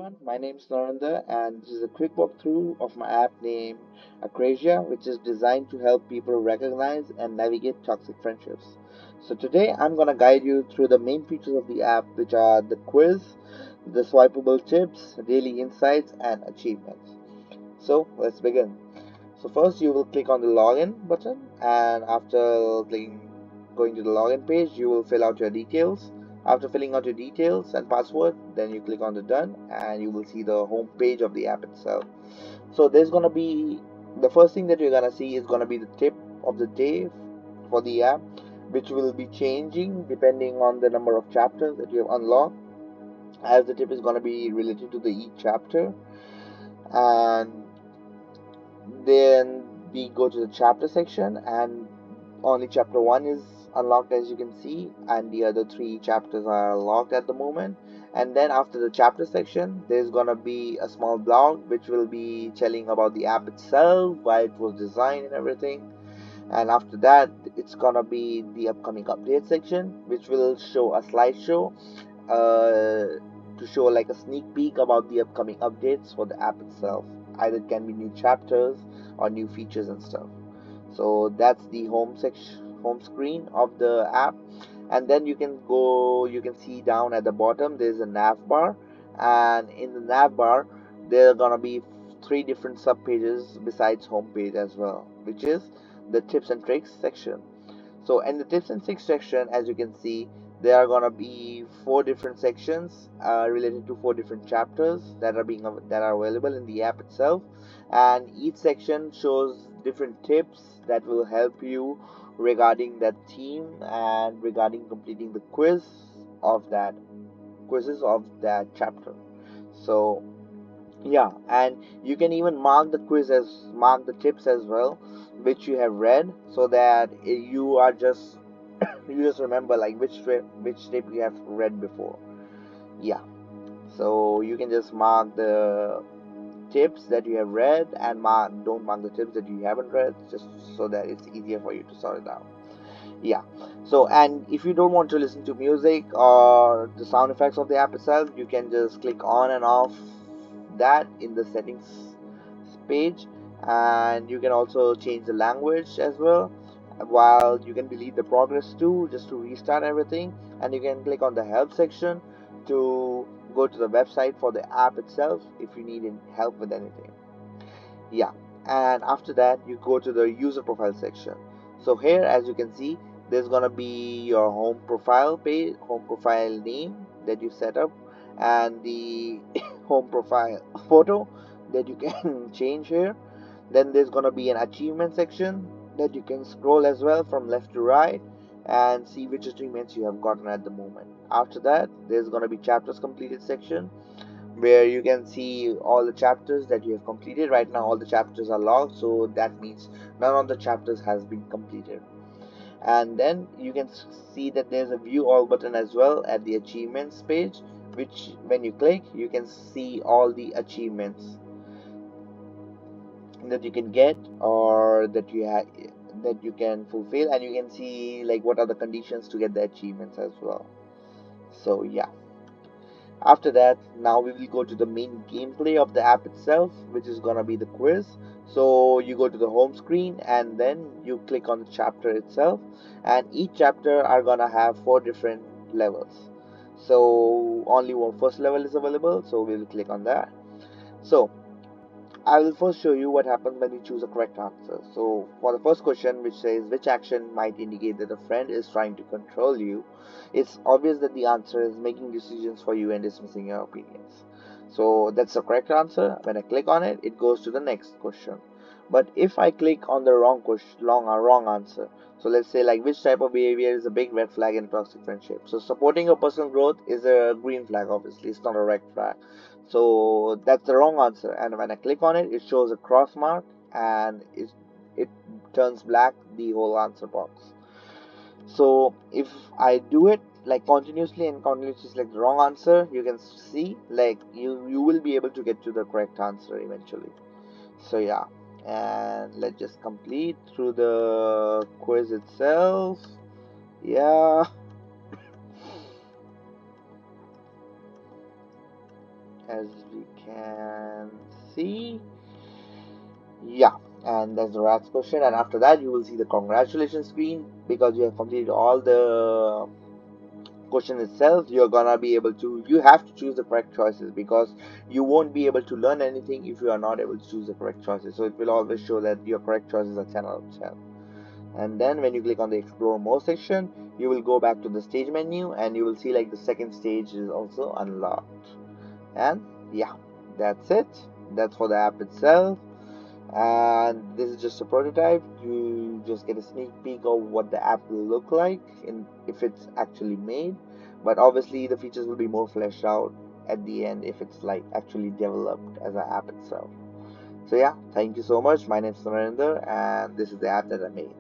everyone, my name is Narinder and this is a quick walkthrough of my app named Akrasia, which is designed to help people recognize and navigate toxic friendships. So today I'm going to guide you through the main features of the app, which are the quiz, the swipeable tips, daily insights, and achievements. So let's begin. So first you will click on the login button, and after clicking going to the login page, you will fill out your details. After filling out your details and password, then you click on the done and you will see the home page of the app itself. So there's gonna be the first thing that you're gonna see is gonna be the tip of the day for the app, which will be changing depending on the number of chapters that you have unlocked, as the tip is gonna be related to the each chapter. And then we go to the chapter section, and only chapter 1 is unlocked, as you can see, and the other 3 chapters are locked at the moment. And then after the chapter section, there's gonna be a small blog which will be telling about the app itself, why it was designed and everything. And after that, it's gonna be the upcoming update section, which will show a slideshow to show like a sneak peek about the upcoming updates for the app itself. Either it can be new chapters or new features and stuff. So that's the home screen of the app. And then you can see down at the bottom there's a nav bar, and in the nav bar there are gonna be 3 different sub pages besides home page as well, which is the tips and tricks section. So in the tips and tricks section, as you can see, there are gonna be 4 different sections related to 4 different chapters that are available in the app itself, and each section shows different tips that will help you regarding that theme and regarding completing the quizzes of that chapter. So yeah, and you can even mark the tips as well, which you have read, so that you are just you just remember like which tip you have read before. Yeah, so you can just mark the tips that you have read and don't mark the tips that you haven't read, just so that it's easier for you to sort it out. Yeah, so and if you don't want to listen to music or the sound effects of the app itself, you can just click on and off that in the settings page. And you can also change the language as well, while you can delete the progress too, just to restart everything. And you can click on the help section to go to the website for the app itself if you need any help with anything. Yeah, and after that you go to the user profile section. So here, as you can see, there's gonna be your home profile name that you set up, and the home profile photo that you can change here. Then there's gonna be an achievement section that you can scroll as well from left to right and see which achievements you have gotten at the moment. After that, there's gonna be chapters completed section, where you can see all the chapters that you have completed. Right now all the chapters are logged, so that means none of the chapters has been completed. And then you can see that there's a view all button as well at the achievements page, which when you click you can see all the achievements that you can get or that you can fulfill, and you can see like what are the conditions to get the achievements as well. So yeah, after that, now we will go to the main gameplay of the app itself, which is gonna be the quiz. So you go to the home screen and then you click on the chapter itself, and each chapter are gonna have 4 different levels. So only one first level is available, so we will click on that. So I will first show you what happens when you choose a correct answer. So for the first question, which says which action might indicate that a friend is trying to control you, it's obvious that the answer is making decisions for you and dismissing your opinions. So that's the correct answer. When I click on it, it goes to the next question. But if I click on the wrong question, wrong answer, so let's say like which type of behavior is a big red flag in a toxic friendship. So supporting your personal growth is a green flag, obviously. It's not a red flag. So that's the wrong answer. And when I click on it, it shows a cross mark, and it turns black the whole answer box. So if I do it like continuously and continuously select the wrong answer, you can see like you will be able to get to the correct answer eventually. So yeah, and let's just complete through the quiz itself. Yeah, as we can see. Yeah, and that's the last question. And after that, you will see the congratulations screen because you have completed all the question itself. You're gonna be able to, you have to choose the correct choices because you won't be able to learn anything if you are not able to choose the correct choices. So it will always show that your correct choices are 10 out of 10. And then when you click on the explore more section, you will go back to the stage menu and you will see like the second stage is also unlocked. And yeah, that's it. That's for the app itself. And this is just a prototype. You just get a sneak peek of what the app will look like in if it's actually made, but obviously the features will be more fleshed out at the end if it's like actually developed as an app itself. So yeah, thank you so much. My name is Narinder and this is the app that I made.